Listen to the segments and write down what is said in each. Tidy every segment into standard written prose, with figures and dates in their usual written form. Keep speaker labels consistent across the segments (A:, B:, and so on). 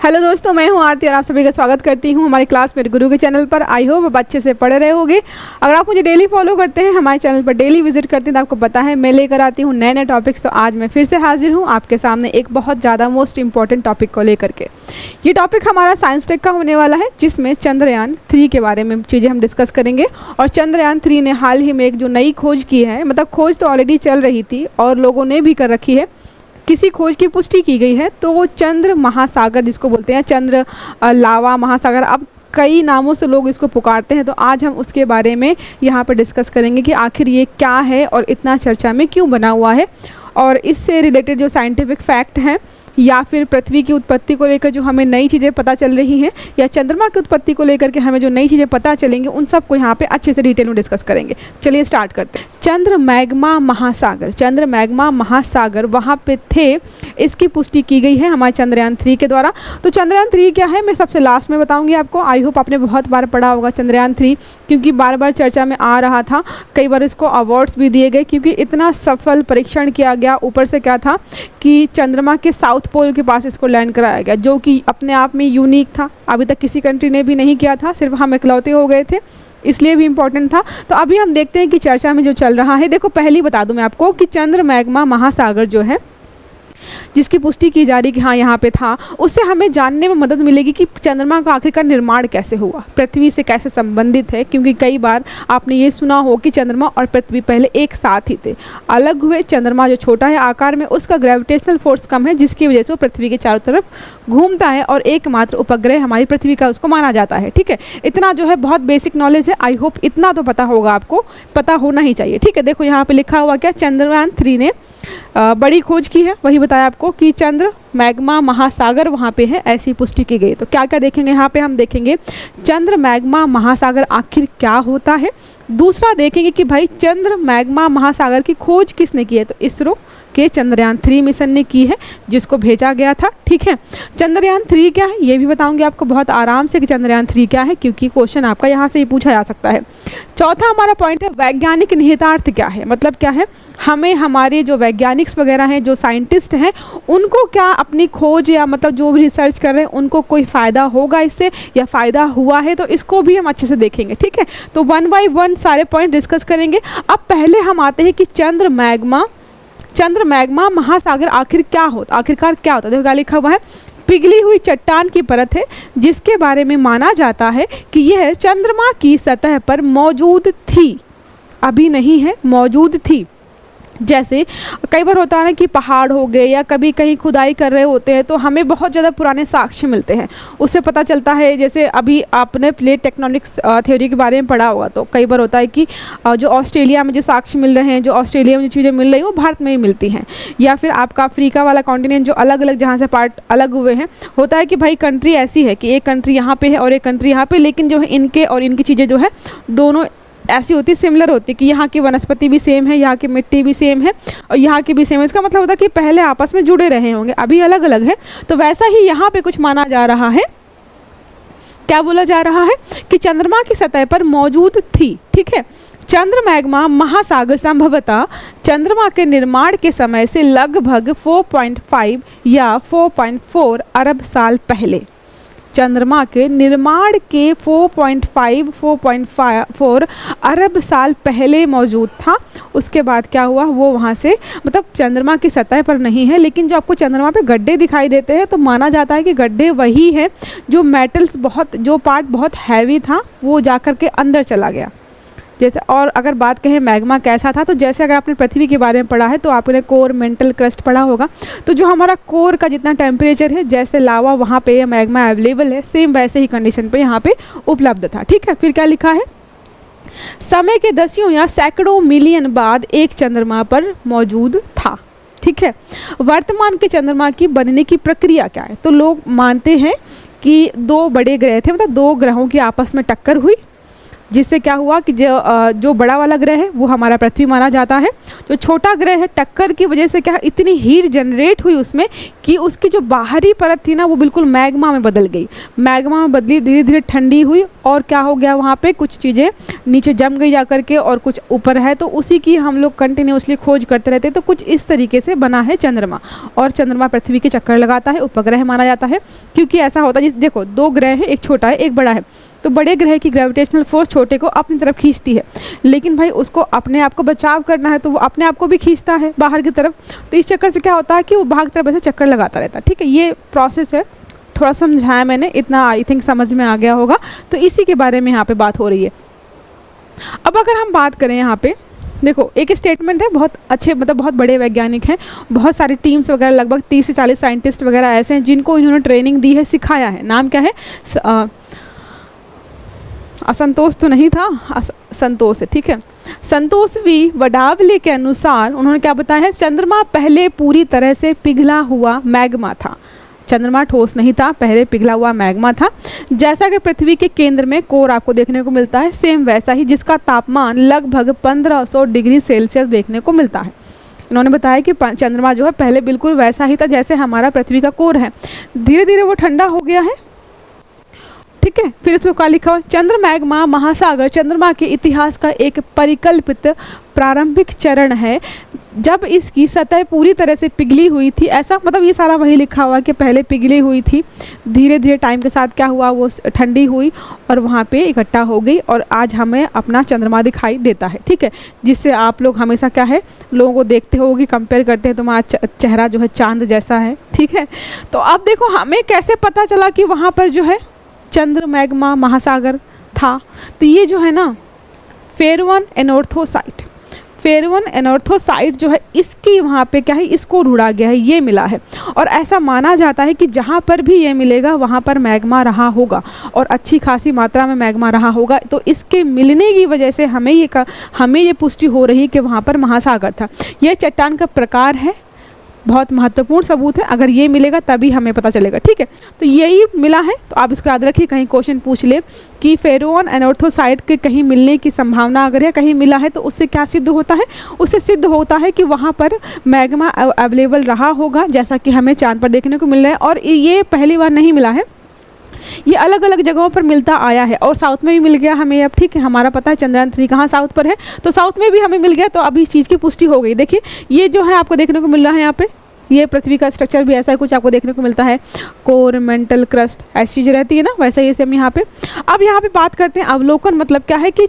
A: Hello दोस्तों, मैं हूं आरती और आप सभी का स्वागत करती हूं हमारी क्लास मेरे गुरु के चैनल पर। आई होप आप अच्छे से पढ़ रहे होंगे। अगर आप मुझे डेली फॉलो करते हैं, हमारे चैनल पर डेली विजिट करते हैं, तो आपको पता है मैं लेकर आती हूं नए नए टॉपिक्स। तो आज मैं फिर से हाजिर हूं आपके सामने एक बहुत ज़्यादा मोस्ट इंपॉर्टेंट टॉपिक को लेकर के। ये टॉपिक हमारा साइंस टेक का होने वाला है, जिसमें चंद्रयान 3 के बारे में चीज़ें हम डिस्कस करेंगे। और चंद्रयान 3 ने हाल ही में एक जो नई खोज की है, मतलब खोज तो ऑलरेडी चल रही थी और लोगों ने भी कर रखी है, किसी खोज की पुष्टि की गई है। तो वो चंद्र महासागर जिसको बोलते हैं, चंद्र लावा महासागर, अब कई नामों से लोग इसको पुकारते हैं। तो आज हम उसके बारे में यहाँ पर डिस्कस करेंगे कि आखिर ये क्या है और इतना चर्चा में क्यों बना हुआ है, और इससे रिलेटेड जो साइंटिफिक फैक्ट हैं या फिर पृथ्वी की उत्पत्ति को लेकर जो हमें नई चीज़ें पता चल रही हैं, या चंद्रमा की उत्पत्ति को लेकर के हमें जो नई चीज़ें पता चलेंगी, उन सब को यहाँ पे अच्छे से डिटेल में डिस्कस करेंगे। चलिए स्टार्ट करते हैं। चंद्र मैग्मा महासागर, चंद्र मैग्मा महासागर वहाँ पे थे, इसकी पुष्टि की गई है हमारे चंद्रयान 3 के द्वारा। तो चंद्रयान 3 क्या है मैं सबसे लास्ट में बताऊँगी आपको। आई होप आपने बहुत बार पढ़ा होगा चंद्रयान 3, क्योंकि बार बार चर्चा में आ रहा था। कई बार इसको अवार्ड्स भी दिए गए, क्योंकि इतना सफल परीक्षण किया गया। ऊपर से क्या था कि चंद्रमा के साउथ पोल के पास इसको लैंड कराया गया, जो कि अपने आप में यूनिक था। अभी तक किसी कंट्री ने भी नहीं किया था, सिर्फ हम इकलौते हो गए थे, इसलिए भी इम्पोर्टेंट था। तो अभी हम देखते हैं कि चर्चा में जो चल रहा है। देखो, पहली बता दूं मैं आपको कि चंद्र मैग्मा महासागर जो है, जिसकी पुष्टि की जा रही कि हाँ यहाँ पे था, उससे हमें जानने में मदद मिलेगी कि चंद्रमा का आखिरकार निर्माण कैसे हुआ, पृथ्वी से कैसे संबंधित है। क्योंकि कई बार आपने ये सुना हो कि चंद्रमा और पृथ्वी पहले एक साथ ही थे, अलग हुए। चंद्रमा जो छोटा है आकार में, उसका ग्रेविटेशनल फोर्स कम है, जिसकी वजह से वो पृथ्वी के चारों तरफ घूमता है, और एकमात्र उपग्रह हमारी पृथ्वी का उसको माना जाता है। ठीक है, इतना जो है बहुत बेसिक नॉलेज है। आई होप इतना तो पता होगा, आपको पता होना ही चाहिए। ठीक है, देखो यहाँ पे लिखा हुआ क्या, चंद्रयान 3 ने बड़ी खोज की है, वही बताया आपको कि चंद्र मैग्मा महासागर वहाँ पे है, ऐसी पुष्टि की गई। तो क्या क्या देखेंगे यहाँ पे, हम देखेंगे चंद्र मैग्मा महासागर आखिर क्या होता है। दूसरा देखेंगे कि भाई चंद्र मैग्मा महासागर की खोज किसने की है। तो इसरो के चंद्रयान 3 मिशन ने की है, जिसको भेजा गया था। ठीक है, चंद्रयान 3 क्या है ये भी बताऊंगी आपको बहुत आराम से कि चंद्रयान 3 क्या है, क्योंकि क्वेश्चन आपका यहाँ से ही पूछा जा सकता है। चौथा हमारा पॉइंट है वैज्ञानिक निहितार्थ क्या है, मतलब क्या है, हमें हमारे जो वैज्ञानिक वगैरह हैं, जो साइंटिस्ट हैं, उनको क्या अपनी खोज या मतलब जो भी रिसर्च कर रहे हैं, उनको कोई फ़ायदा होगा इससे या फ़ायदा हुआ है, तो इसको भी हम अच्छे से देखेंगे। ठीक है, तो 1 बाय 1 सारे पॉइंट डिस्कस करेंगे। अब पहले हम आते हैं कि चंद्र मैग्मा महासागर आखिरकार क्या होता है। देखो क्या लिखा हुआ है, पिघली हुई चट्टान की परत है, जिसके बारे में माना जाता है कि यह चंद्रमा की सतह पर मौजूद थी, अभी नहीं है, मौजूद थी। जैसे कई बार होता है ना कि पहाड़ हो गए, या कभी कहीं खुदाई कर रहे होते हैं, तो हमें बहुत ज़्यादा पुराने साक्ष्य मिलते हैं, उससे पता चलता है। जैसे अभी आपने प्लेट टेक्टोनिक्स थ्योरी के बारे में पढ़ा होगा, तो कई बार होता है कि जो ऑस्ट्रेलिया में जो साक्ष्य मिल रहे हैं, जो ऑस्ट्रेलिया में जो चीज़ें मिल रही हैं, वो भारत में ही मिलती हैं। या फिर आपका अफ्रीका वाला कॉन्टिनेंट जो अलग अलग जहाँ से पार्ट अलग हुए हैं, होता है कि भाई कंट्री ऐसी है कि एक कंट्री यहाँ पे है और एक कंट्री यहाँ पे, लेकिन जो है इनके और इनकी चीज़ें जो है दोनों ऐसी होती, सिमिलर होती, कि यहाँ की वनस्पति भी सेम है, यहाँ की मिट्टी भी सेम है और यहाँ की भी सेम है। इसका मतलब होता है कि पहले आपस में जुड़े रहे होंगे, अभी अलग अलग है। तो वैसा ही यहाँ पे कुछ माना जा रहा है। क्या बोला जा रहा है कि चंद्रमा की सतह पर मौजूद थी। ठीक है, चंद्र मैग्मा महासागर संभवतः चंद्रमा के निर्माण के समय से लगभग 4.5 या 4.4 अरब साल पहले, चंद्रमा के निर्माण के 4.4 अरब साल पहले मौजूद था। उसके बाद क्या हुआ, वो वहाँ से मतलब चंद्रमा की सतह पर नहीं है, लेकिन जो आपको चंद्रमा पे गड्ढे दिखाई देते हैं, तो माना जाता है कि गड्ढे वही है जो मेटल्स जो पार्ट बहुत हैवी था, वो जाकर के अंदर चला गया। जैसे, और अगर बात कहें मैग्मा कैसा था, तो जैसे अगर आपने पृथ्वी के बारे में पढ़ा है, तो आपने कोर, मेंटल, क्रस्ट पढ़ा होगा। तो जो हमारा कोर का जितना टेम्परेचर है, जैसे लावा वहाँ पे मैग्मा अवेलेबल है, सेम वैसे ही कंडीशन पे यहाँ पे उपलब्ध था। ठीक है, फिर क्या लिखा है, समय के दसियों या सैकड़ों मिलियन बाद एक चंद्रमा पर मौजूद था। ठीक है, वर्तमान के चंद्रमा की बनने की प्रक्रिया क्या है। तो लोग मानते हैं कि 2 बड़े ग्रह थे, मतलब 2 ग्रहों की आपस में टक्कर हुई, जिससे क्या हुआ कि जो बड़ा वाला ग्रह है वो हमारा पृथ्वी माना जाता है। जो छोटा ग्रह है, टक्कर की वजह से क्या इतनी हीट जनरेट हुई उसमें कि उसकी जो बाहरी परत थी ना वो बिल्कुल मैग्मा में बदल गई। मैग्मा में बदली, धीरे धीरे ठंडी हुई और क्या हो गया, वहाँ पे कुछ चीज़ें नीचे जम गई जा करके और कुछ ऊपर है, तो उसी की हम लोग कंटिन्यूसली खोज करते रहते हैं। तो कुछ इस तरीके से बना है चंद्रमा, और चंद्रमा पृथ्वी के चक्कर लगाता है, उपग्रह माना जाता है। क्योंकि ऐसा होता है, देखो 2 ग्रह हैं, एक छोटा है एक बड़ा है, तो बड़े ग्रह की ग्रेविटेशनल फोर्स छोटे को अपनी तरफ खींचती है, लेकिन भाई उसको अपने आप को बचाव करना है तो वो अपने आप को भी खींचता है बाहर की तरफ। तो इस चक्कर से क्या होता है कि वो बाहर की तरफ ऐसे चक्कर लगाता रहता है। ठीक है, ये प्रोसेस है, थोड़ा समझाया मैंने, इतना आई थिंक समझ में आ गया होगा। तो इसी के बारे में यहाँ पे बात हो रही है। अब अगर हम बात करें यहाँ पे, देखो एक स्टेटमेंट है, बहुत अच्छे मतलब बहुत बड़े वैज्ञानिक हैं, बहुत सारी टीम्स वगैरह, लगभग 30 से 40 साइंटिस्ट वगैरह ऐसे हैं जिनको इन्होंने ट्रेनिंग दी है, सिखाया है। नाम क्या है? असंतोष तो नहीं था, संतोष है, ठीक है। संतोष वी वडावले के अनुसार उन्होंने क्या बताया है, चंद्रमा पहले पूरी तरह से पिघला हुआ मैग्मा था। चंद्रमा ठोस नहीं था, पहले पिघला हुआ मैग्मा था। जैसा कि पृथ्वी के केंद्र में कोर आपको देखने को मिलता है, सेम वैसा ही, जिसका तापमान लगभग 1500 डिग्री सेल्सियस देखने को मिलता है। इन्होंने बताया कि चंद्रमा जो है पहले बिल्कुल वैसा ही था जैसे हमारा पृथ्वी का कोर है। धीरे धीरे वो ठंडा हो गया है, ठीक है। फिर इसको क्या लिखा हुआ, चंद्र मैग्मा महासागर चंद्रमा के इतिहास का एक परिकल्पित प्रारंभिक चरण है जब इसकी सतह पूरी तरह से पिघली हुई थी। ऐसा मतलब ये सारा वही लिखा हुआ कि पहले पिघली हुई थी, धीरे धीरे टाइम के साथ क्या हुआ, वो ठंडी हुई और वहाँ पे इकट्ठा हो गई और आज हमें अपना चंद्रमा दिखाई देता है, ठीक है। जिससे आप लोग हमेशा क्या है, लोगों को देखते हो कि कंपेयर करते हैं, तुम्हारा चेहरा जो है चांद जैसा है, ठीक है। तो अब देखो हमें कैसे पता चला कि वहाँ पर जो है चंद्र मैग्मा महासागर था। तो ये जो है ना फेरवन एनोर्थोसाइट, फेरवन एनोर्थोसाइट जो है इसकी वहाँ पे क्या है, इसको ढूंढा गया है, ये मिला है। और ऐसा माना जाता है कि जहाँ पर भी ये मिलेगा वहाँ पर मैग्मा रहा होगा और अच्छी खासी मात्रा में मैग्मा रहा होगा। तो इसके मिलने की वजह से हमें ये पुष्टि हो रही है कि वहाँ पर महासागर था। यह चट्टान का प्रकार है, बहुत महत्वपूर्ण सबूत है, अगर ये मिलेगा तभी हमें पता चलेगा, ठीक है। तो यही मिला है, तो आप इसको याद रखिए, कहीं क्वेश्चन पूछ ले कि फेरवन एनोर्थोसाइट के कहीं मिलने की संभावना अगर है, कहीं मिला है, तो उससे क्या सिद्ध होता है, उससे सिद्ध होता है कि वहाँ पर मैग्मा अवेलेबल रहा होगा, जैसा कि हमें चांद पर देखने को मिल रहा है। और ये पहली बार नहीं मिला है, ये अलग अलग जगहों पर मिलता आया है और साउथ में भी मिल गया हमें अब, ठीक है। हमारा पता है चंद्रयान 3 कहाँ साउथ पर है, तो साउथ में भी हमें मिल गया, तो अभी इस चीज़ की पुष्टि हो गई। देखिए ये जो है आपको देखने को मिल रहा है यहाँ पे, ये पृथ्वी का स्ट्रक्चर भी ऐसा ही कुछ आपको देखने को मिलता है, कोर, मेंटल, क्रस्ट, ऐसी चीज़ें रहती है ना, वैसा ही सेम यहाँ पे। अब यहाँ पे बात करते हैं अवलोकन, मतलब क्या है कि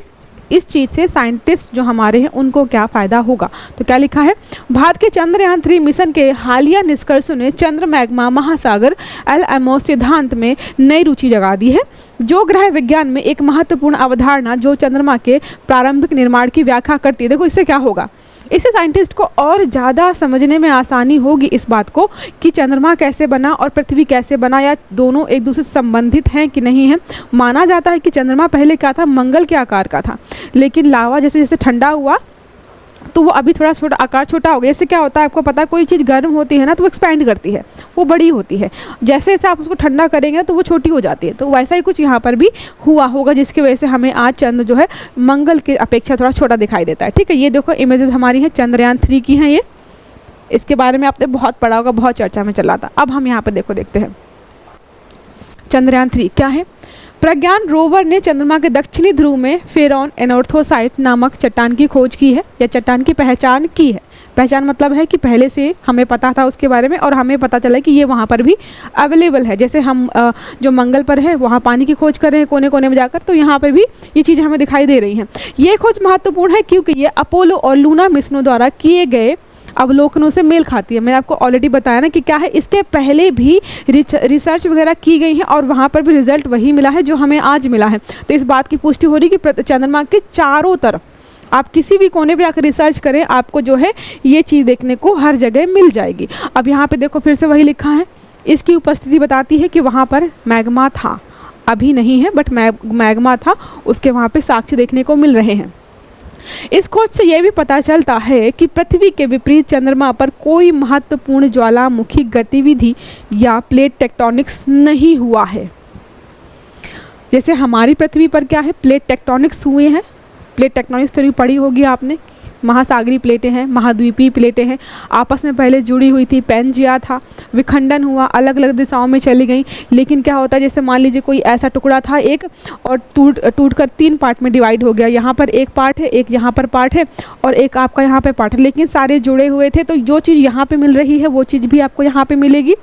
A: इस चीज़ से साइंटिस्ट जो हमारे हैं उनको क्या फ़ायदा होगा। तो क्या लिखा है, भारत के चंद्रयान 3 मिशन के हालिया निष्कर्षों ने चंद्र मैग्मा महासागर LMO सिद्धांत में नई रुचि जगा दी है, जो ग्रह विज्ञान में एक महत्वपूर्ण अवधारणा जो चंद्रमा के प्रारंभिक निर्माण की व्याख्या करती है। देखो इससे क्या होगा, इससे साइंटिस्ट को और ज़्यादा समझने में आसानी होगी इस बात को कि चंद्रमा कैसे बना और पृथ्वी कैसे बना, या दोनों एक दूसरे से संबंधित हैं कि नहीं हैं। माना जाता है कि चंद्रमा पहले क्या था, मंगल के आकार का था, लेकिन लावा जैसे जैसे ठंडा हुआ तो वो अभी थोड़ा छोटा आकार छोटा हो गया। इससे क्या होता है, आपको पता है कोई चीज़ गर्म होती है ना तो वो एक्सपैंड करती है, वो बड़ी होती है, जैसे जैसे आप उसको ठंडा करेंगे ना तो वो छोटी हो जाती है। तो वैसा ही कुछ यहाँ पर भी हुआ होगा, जिसकी वजह से हमें आज चंद्र जो है मंगल की अपेक्षा थोड़ा छोटा दिखाई देता है, ठीक है। ये देखो इमेजेस हमारी हैं चंद्रयान 3 की हैं, ये इसके बारे में आपने बहुत पढ़ा होगा, बहुत चर्चा में चला था। अब हम यहाँ पर देखते हैं चंद्रयान 3 क्या है। प्रज्ञान रोवर ने चंद्रमा के दक्षिणी ध्रुव में फेरवन एनोर्थोसाइट नामक चट्टान की खोज की है, या चट्टान की पहचान की है। पहचान मतलब है कि पहले से हमें पता था उसके बारे में और हमें पता चला कि ये वहाँ पर भी अवेलेबल है। जैसे हम जो मंगल पर है वहाँ पानी की खोज कर रहे हैं कोने कोने में जाकर, तो यहाँ पर भी ये चीज़ें हमें दिखाई दे रही हैं। ये खोज महत्वपूर्ण है क्योंकि ये अपोलो और लूना मिशनों द्वारा किए गए अवलोकनों से मेल खाती है। मैंने आपको ऑलरेडी बताया ना कि क्या है, इसके पहले भी रिसर्च वगैरह की गई है और वहाँ पर भी रिजल्ट वही मिला है जो हमें आज मिला है। तो इस बात की पुष्टि हो रही कि चंद्रमा के चारों तरफ आप किसी भी कोने पे आकर रिसर्च करें, आपको जो है ये चीज़ देखने को हर जगह मिल जाएगी। अब यहाँ पे देखो फिर से वही लिखा है, इसकी उपस्थिति बताती है कि वहाँ पर मैग्मा था, अभी नहीं है बट मैग्मा था, उसके वहाँ पे साक्ष्य देखने को मिल रहे हैं। इस खोज से यह भी पता चलता है कि पृथ्वी के विपरीत चंद्रमा पर कोई महत्वपूर्ण ज्वालामुखी गतिविधि या प्लेट टेक्टोनिक्स नहीं हुआ है। जैसे हमारी पृथ्वी पर क्या है, प्लेट टेक्टोनिक्स हुए हैं। प्लेट टेक्टोनिक्स थ्योरी पढ़ी होगी आपने। महासागरीय प्लेटें हैं, महाद्वीपीय प्लेटें हैं, आपस में पहले जुड़ी हुई थी, पेंजिया था, विखंडन हुआ, अलग अलग दिशाओं में चली गई। लेकिन क्या होता है, जैसे मान लीजिए कोई ऐसा टुकड़ा था एक, और टूट कर 3 पार्ट में डिवाइड हो गया। यहाँ पर एक पार्ट है, एक यहाँ पर पार्ट है, और एक आपका यहाँ पे पार्ट है, लेकिन सारे जुड़े हुए थे। तो जो चीज़ यहाँ पे मिल रही है वो चीज़ भी आपको यहाँ पे मिलेगी,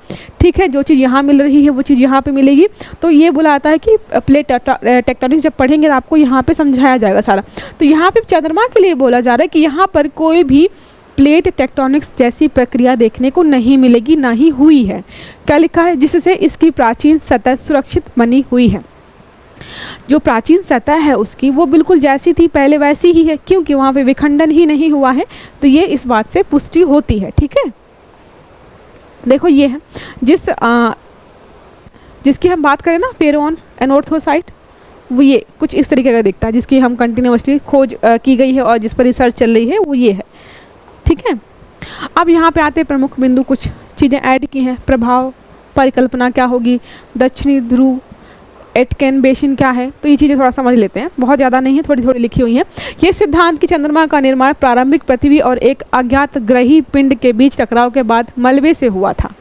A: ठीक है। जो चीज़ यहाँ मिल रही है वो चीज़ यहाँ पे मिलेगी। तो ये बुलाता है कि प्लेट टेक्टोनिक्स जब पढ़ेंगे तो आपको यहाँ पे समझाया जाएगा सारा। तो यहाँ पे चंद्रमा के लिए बोला जा रहा है कि यहाँ पर कोई भी प्लेट टेक्टोनिक्स जैसी प्रक्रिया देखने को नहीं मिलेगी, ना ही हुई है। क्या लिखा है, जिससे इसकी प्राचीन सतह सुरक्षित बनी हुई है। जो प्राचीन सतह है उसकी वो बिल्कुल जैसी थी पहले वैसी ही है, क्योंकि वहाँ पे विखंडन ही नहीं हुआ है। तो ये इस बात से पुष्टि होती है, ठीक है। देखो ये है जिसकी हम बात करें ना, पेरोन एनोर्थोसाइट, वो ये कुछ इस तरीके का दिखता है, जिसकी हम कंटिन्यूसली खोज की गई है और जिस पर रिसर्च चल रही है वो ये है, ठीक है। अब यहाँ पे आते प्रमुख बिंदु, कुछ चीज़ें ऐड की हैं। प्रभाव परिकल्पना क्या होगी, दक्षिणी ध्रुव, एटकेन बेसिन क्या है, तो ये चीज़ें थोड़ा समझ लेते हैं, बहुत ज़्यादा नहीं है, थोड़ी थोड़ी लिखी हुई हैं। ये सिद्धांत कि चंद्रमा का निर्माण प्रारंभिक पृथ्वी और एक अज्ञात ग्रही पिंड के बीच टकराव के बाद मलबे से हुआ था।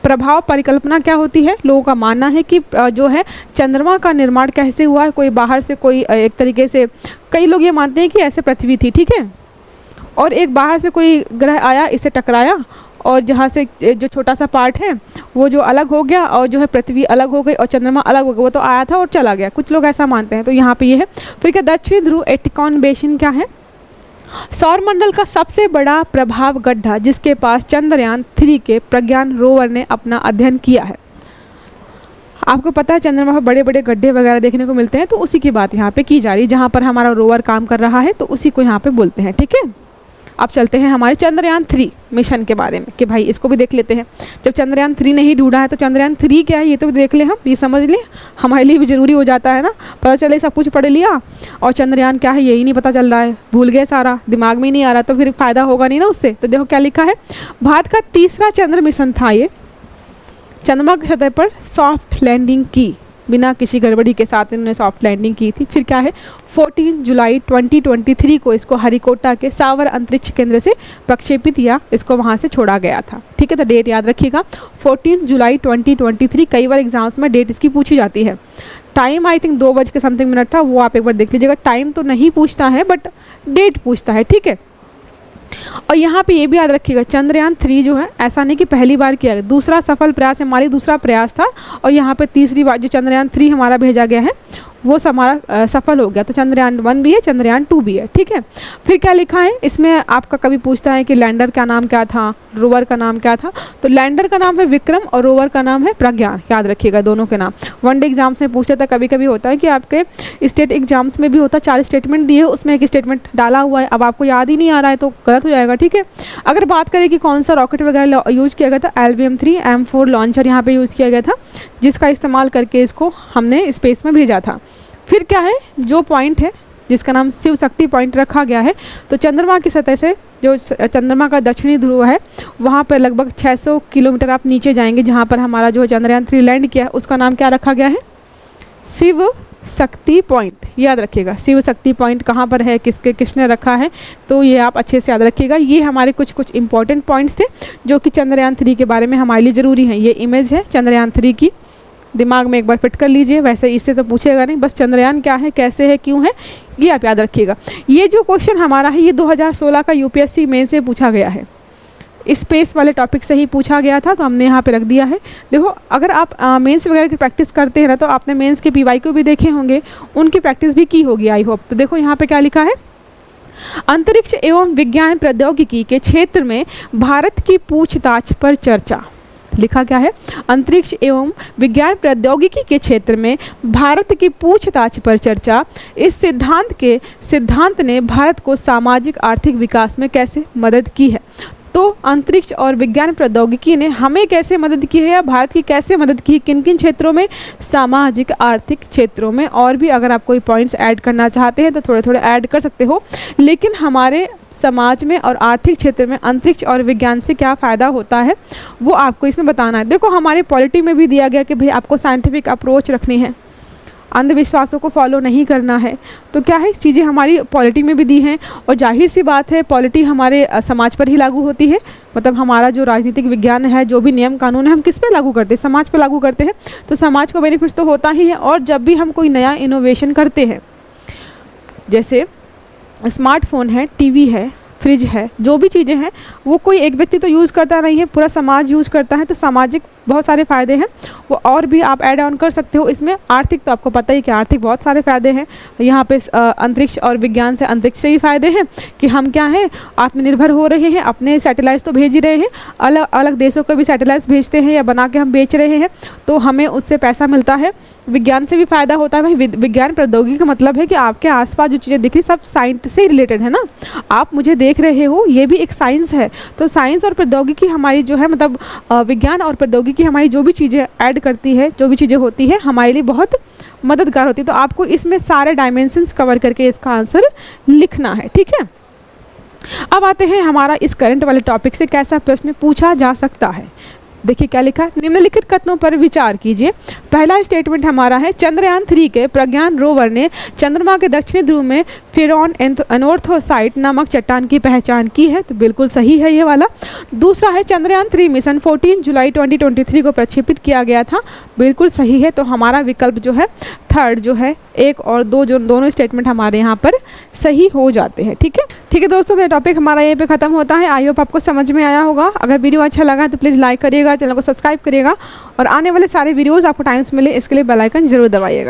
A: प्रभाव परिकल्पना क्या होती है, लोगों का मानना है कि जो है चंद्रमा का निर्माण कैसे हुआ है, कोई बाहर से कोई एक तरीके से, कई लोग ये मानते हैं कि ऐसे पृथ्वी थी, ठीक है, और एक बाहर से कोई ग्रह आया, इसे टकराया, और जहाँ से जो छोटा सा पार्ट है वो जो अलग हो गया, और जो है पृथ्वी अलग हो गई और चंद्रमा अलग हो गया। वो तो आया था और चला गया, कुछ लोग ऐसा मानते हैं। तो यहाँ पे ये है। फिर क्या, दक्षिणी ध्रुव एटिकॉन बेसिन क्या है, सौरमंडल का सबसे बड़ा प्रभाव गड्ढा जिसके पास चंद्रयान 3 के प्रज्ञान रोवर ने अपना अध्ययन किया है। आपको पता है चंद्रमा पर बड़े बड़े गड्ढे वगैरह देखने को मिलते हैं, तो उसी की बात यहाँ पे की जा रही है, जहाँ पर हमारा रोवर काम कर रहा है, तो उसी को यहाँ पे बोलते हैं, ठीक है। अब चलते हैं हमारे चंद्रयान 3 मिशन के बारे में, कि भाई इसको भी देख लेते हैं। जब चंद्रयान 3 नहीं ढूंढा है तो चंद्रयान 3 क्या है ये तो देख लें हम, ये समझ लें, हमारे लिए भी ज़रूरी हो जाता है ना। पता चले सब कुछ पढ़ लिया और चंद्रयान क्या है यही नहीं पता चल रहा है, भूल गए सारा, दिमाग में ही नहीं आ रहा, तो फिर फ़ायदा होगा नहीं ना उससे। तो देखो क्या लिखा है, भारत का तीसरा चंद्र मिशन था ये। चंद्रमा की सतह पर सॉफ्ट लैंडिंग की, बिना किसी गड़बड़ी के साथ इन्होंने सॉफ्ट लैंडिंग की थी। फिर क्या है, 14 जुलाई 2023 को इसको हरिकोटा के सावर अंतरिक्ष केंद्र से प्रक्षेपित या इसको वहाँ से छोड़ा गया था, ठीक है। तो डेट याद रखिएगा, 14 जुलाई 2023। कई बार एग्जाम्स में डेट इसकी पूछी जाती है। टाइम आई थिंक 2 बज के समथिंग मिनट था, वो आप एक बार देख लीजिएगा। टाइम तो नहीं पूछता है बट डेट पूछता है, ठीक है। और यहाँ पे ये भी याद रखिएगा, चंद्रयान 3 जो है ऐसा नहीं कि पहली बार किया गया, दूसरा सफल प्रयास, हमारी दूसरा प्रयास था, और यहाँ पे तीसरी बार जो चंद्रयान 3 हमारा भेजा गया है वो हमारा सफल हो गया। तो चंद्रयान 1 भी है, चंद्रयान 2 भी है, ठीक है। फिर क्या लिखा है इसमें, आपका कभी पूछता है कि लैंडर का नाम क्या था, रोवर का नाम क्या था, तो लैंडर का नाम है विक्रम और रोवर का नाम है प्रज्ञान, याद रखिएगा दोनों के नाम। वनडे एग्जाम्स में पूछ लेता, कभी कभी होता है कि आपके स्टेट एग्जाम्स में भी होता, 4 स्टेटमेंट दिए, उसमें एक स्टेटमेंट डाला हुआ है, अब आपको याद ही नहीं आ रहा है तो गलत हो जाएगा, ठीक है। अगर बात करें कि कौन सा रॉकेट वगैरह यूज़ किया गया था, LVM-3 M4 लॉन्चर यहाँ पे यूज़ किया गया था, जिसका इस्तेमाल करके इसको हमने स्पेस में भेजा था। फिर क्या है, जो पॉइंट है जिसका नाम शिव शक्ति पॉइंट रखा गया है, तो चंद्रमा की सतह से जो चंद्रमा का दक्षिणी ध्रुव है वहाँ पर लगभग 600 किलोमीटर आप नीचे जाएंगे, जहाँ पर हमारा जो चंद्रयान 3 लैंड किया है उसका नाम क्या रखा गया है, शिव शक्ति पॉइंट। याद रखिएगा शिव शक्ति पॉइंट कहाँ पर है, किसने रखा है, तो ये आप अच्छे से याद रखिएगा। ये हमारे कुछ इंपॉर्टेंट पॉइंट्स थे जो कि चंद्रयान 3 के बारे में हमारे लिए ज़रूरी हैं। ये इमेज है चंद्रयान 3 की, दिमाग में एक बार फिट कर लीजिए, वैसे इससे तो पूछेगा नहीं, बस चंद्रयान क्या है, कैसे है, क्यों है, ये आप याद रखिएगा। ये जो क्वेश्चन हमारा है ये 2016 का UPSC मेन से पूछा गया है, स्पेस वाले टॉपिक से ही पूछा गया था, तो हमने यहाँ पे रख दिया है। देखो अगर आप मेंस वगैरह की प्रैक्टिस करते हैं ना, तो आपने मेंस के PYQ भी देखे होंगे, उनकी प्रैक्टिस भी की होगी आई होप। तो देखो यहाँ पे क्या लिखा है, अंतरिक्ष एवं विज्ञान प्रौद्योगिकी के क्षेत्र में भारत की पूछताछ पर चर्चा। लिखा क्या है, अंतरिक्ष एवं विज्ञान प्रौद्योगिकी के क्षेत्र में भारत की पूछताछ पर चर्चा। इस सिद्धांत ने भारत को सामाजिक आर्थिक विकास में कैसे मदद की है। तो अंतरिक्ष और विज्ञान प्रौद्योगिकी ने हमें कैसे मदद की है, या भारत की कैसे मदद की है, किन किन क्षेत्रों में, सामाजिक आर्थिक क्षेत्रों में। और भी अगर आप कोई पॉइंट्स ऐड करना चाहते हैं तो थोड़े थोड़े ऐड कर सकते हो, लेकिन हमारे समाज में और आर्थिक क्षेत्र में अंतरिक्ष और विज्ञान से क्या फ़ायदा होता है वो आपको इसमें बताना है। देखो हमारे पॉलिटी में भी दिया गया कि भाई आपको साइंटिफिक अप्रोच रखनी है, अंधविश्वासों को फॉलो नहीं करना है। तो क्या है, चीज़ें हमारी पॉलिटी में भी दी हैं और जाहिर सी बात है पॉलिटी हमारे समाज पर ही लागू होती है। मतलब हमारा जो राजनीतिक विज्ञान है, जो भी नियम कानून है, हम किस पे लागू करते हैं? समाज पे लागू करते हैं। तो समाज को बेनिफिट्स तो होता ही है। और जब भी हम कोई नया इनोवेशन करते हैं, जैसे स्मार्टफोन है, टीवी है, फ्रिज है, जो भी चीज़ें हैं वो कोई एक व्यक्ति तो यूज़ करता नहीं है, पूरा समाज यूज़ करता है। तो सामाजिक बहुत सारे फ़ायदे हैं, वो और भी आप ऐड ऑन कर सकते हो इसमें। आर्थिक तो आपको पता ही कि आर्थिक बहुत सारे फ़ायदे हैं। यहाँ पे अंतरिक्ष और विज्ञान से अंतरिक्ष से ही फ़ायदे हैं कि हम क्या हैं, आत्मनिर्भर हो रहे हैं, अपने सैटेलाइट्स तो भेज ही रहे हैं, अलग अलग देशों को भी सैटेलाइट्स भेजते हैं या बना के हम बेच रहे हैं, तो हमें उससे पैसा मिलता है। विज्ञान से भी फ़ायदा होता है भाई। विज्ञान प्रौद्योगिकी का मतलब है कि आपके आसपास जो चीज़ें दिख रही सब साइंस से रिलेटेड है ना। आप मुझे देख रहे हो, ये भी एक साइंस है। तो साइंस और प्रौद्योगिकी हमारी जो है, मतलब विज्ञान और प्रौद्योगिकी हमारी जो भी चीज़ें ऐड करती है, जो भी चीज़ें होती है, हमारे लिए बहुत मददगार होती है। तो आपको इसमें सारे डायमेंशंस कवर करके इसका आंसर लिखना है, ठीक है। अब आते हैं हमारा इस करंट वाले टॉपिक से कैसा प्रश्न पूछा जा सकता है। देखिए क्या लिखा है, निम्नलिखित कथनों पर विचार कीजिए। पहला स्टेटमेंट हमारा है, चंद्रयान 3 के प्रज्ञान रोवर ने चंद्रमा के दक्षिणी ध्रुव में फेरॉन एनोर्थोसाइट नामक चट्टान की पहचान की है। तो बिल्कुल सही है ये वाला। दूसरा है, चंद्रयान 3 मिशन 14 जुलाई 2023 को प्रक्षेपित किया गया था। बिल्कुल सही है। तो हमारा विकल्प जो है थर्ड जो है, 1 और 2 जो दोनों स्टेटमेंट हमारे यहाँ पर सही हो जाते हैं, ठीक है। ठीक है दोस्तों, तो ये टॉपिक हमारा यहीं पे ख़त्म होता है। आई होप आपको समझ में आया होगा। अगर वीडियो अच्छा लगा तो प्लीज़ लाइक करिएगा, चैनल को सब्सक्राइब करिएगा और आने वाले सारे वीडियोस आपको टाइम्स मिले इसके लिए बेल आइकन जरूर दबाइएगा।